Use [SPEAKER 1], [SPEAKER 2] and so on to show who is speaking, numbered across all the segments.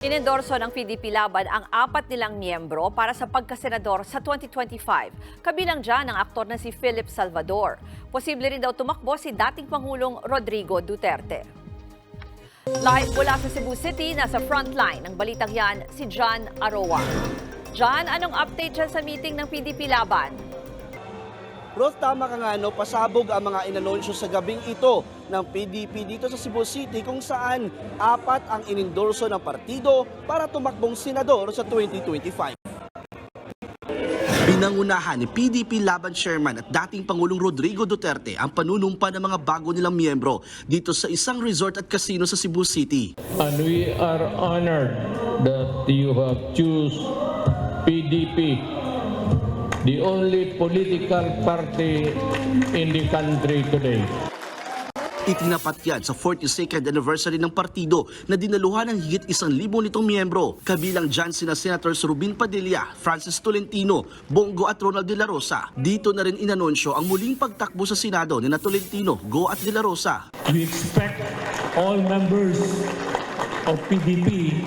[SPEAKER 1] Inendorso ng PDP Laban ang 4 nilang miyembro para sa pagkasenador sa 2025. Kabilang dyan ang aktor na si Philip Salvador. Posible rin daw tumakbo si dating Pangulong Rodrigo Duterte. Live mula sa Cebu City, nasa frontline ng balitang yan si John Aroa. John, anong update dyan sa meeting ng PDP Laban?
[SPEAKER 2] Roth, tama ka nga, pasabog ang mga inanunsyo sa gabing ito ng PDP dito sa Cebu City kung saan 4 ang inendorso ng partido para tumakbong senador sa 2025. Pinangunahan ni PDP Laban Chairman at dating Pangulong Rodrigo Duterte ang panunumpa ng mga bago nilang miyembro dito sa isang resort at casino sa Cebu City.
[SPEAKER 3] And we are honored that you have choose PDP, the only political party in the country today.
[SPEAKER 2] Itinapat yan sa 42nd anniversary ng partido na dinaluhan ng higit 1,000 nitong miyembro. Kabilang dyan sina Senators Rubin Padilla, Francis Tolentino, Bongo at Ronald De La Rosa. Dito na rin inanunsyo ang muling pagtakbo sa Senado ni Tolentino, Go at De La Rosa.
[SPEAKER 4] We expect all members of PDP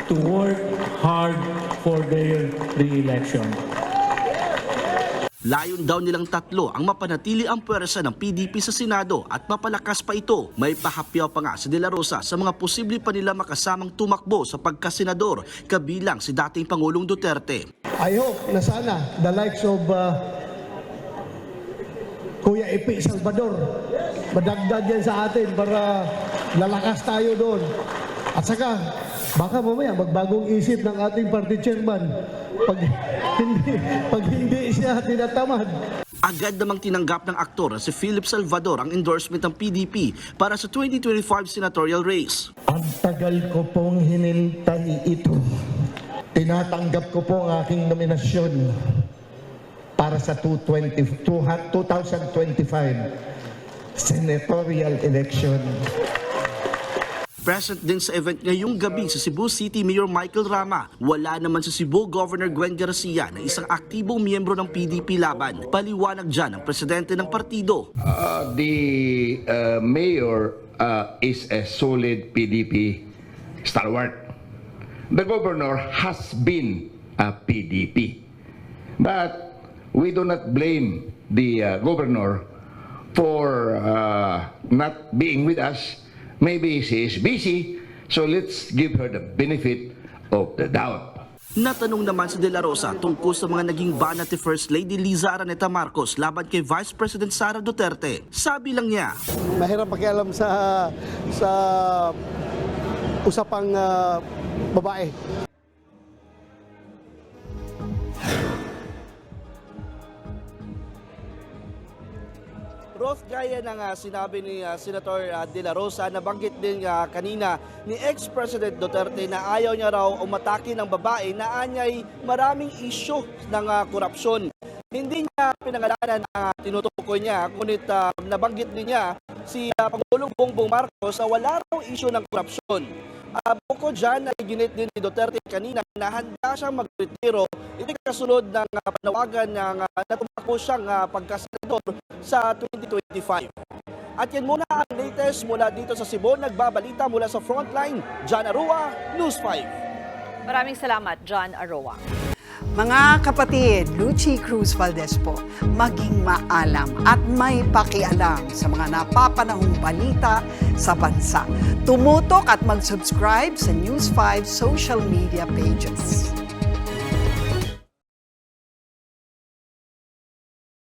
[SPEAKER 4] to work hard for their re-election.
[SPEAKER 2] Layon daw nilang 3 ang mapanatili ang pwersa ng PDP sa Senado at mapalakas pa ito. May pahapyaw pa nga si De La Rosa sa mga posible pa nila makasamang tumakbo sa pagkasenador, kabilang si dating Pangulong Duterte.
[SPEAKER 5] I hope na sana the likes of Kuya Epi Salvador madagdag yan sa atin para lalakas tayo doon. At saka baka mamaya magbagong isip ng ating party chairman pag hindi siya tinatamad.
[SPEAKER 2] Agad namang tinanggap ng aktor na si Philip Salvador ang endorsement ng PDP para sa 2025 senatorial race.
[SPEAKER 5] Ang tagal ko pong hinintay ito. Tinatanggap ko po ang aking nominasyon para sa 2025 senatorial election.
[SPEAKER 2] Present din sa event ngayong gabi sa Cebu City Mayor Michael Rama. Wala naman sa Cebu Governor Gwen Garcia na isang aktibong miyembro ng PDP Laban. Paliwanag dyan ang presidente ng partido.
[SPEAKER 6] The mayor is a solid PDP stalwart. The governor has been a PDP. But we do not blame the governor for not being with us. Maybe she is busy, so let's give her the benefit of the doubt.
[SPEAKER 2] Natanong naman si De La Rosa tungkol sa mga naging banat ni First Lady Liza Araneta Marcos laban kay Vice President Sara Duterte. Sabi lang niya,
[SPEAKER 5] Mahirap pakialam sa usapang babae.
[SPEAKER 2] Roth, gaya ng sinabi ni Senator De La Rosa, nabanggit din kanina ni ex-President Duterte na ayaw niya raw umatake ng babae na anyay maraming isyu ng korupsyon. Hindi niya pinangalanan ang tinutukoy niya, ngunit nabanggit din niya si Pangulong Bongbong Marcos na wala raw isyu ng korupsyon. Bukod dyan, ay ginit din ni Duterte kanina na handa siyang magretiro. Ito kasunod ng panawagan ng natumakbo siyang pagkasenador sa 2025. At yan muna ang latest mula dito sa Cebu. Nagbabalita mula sa Frontline, John Aroa, News 5.
[SPEAKER 1] Maraming salamat, John Aroa.
[SPEAKER 7] Mga kapatid, Lucy Cruz Valdez po, maging maalam at may pakialam sa mga napapanahong balita sa bansa. Tumutok at mag-subscribe sa News 5 social media pages.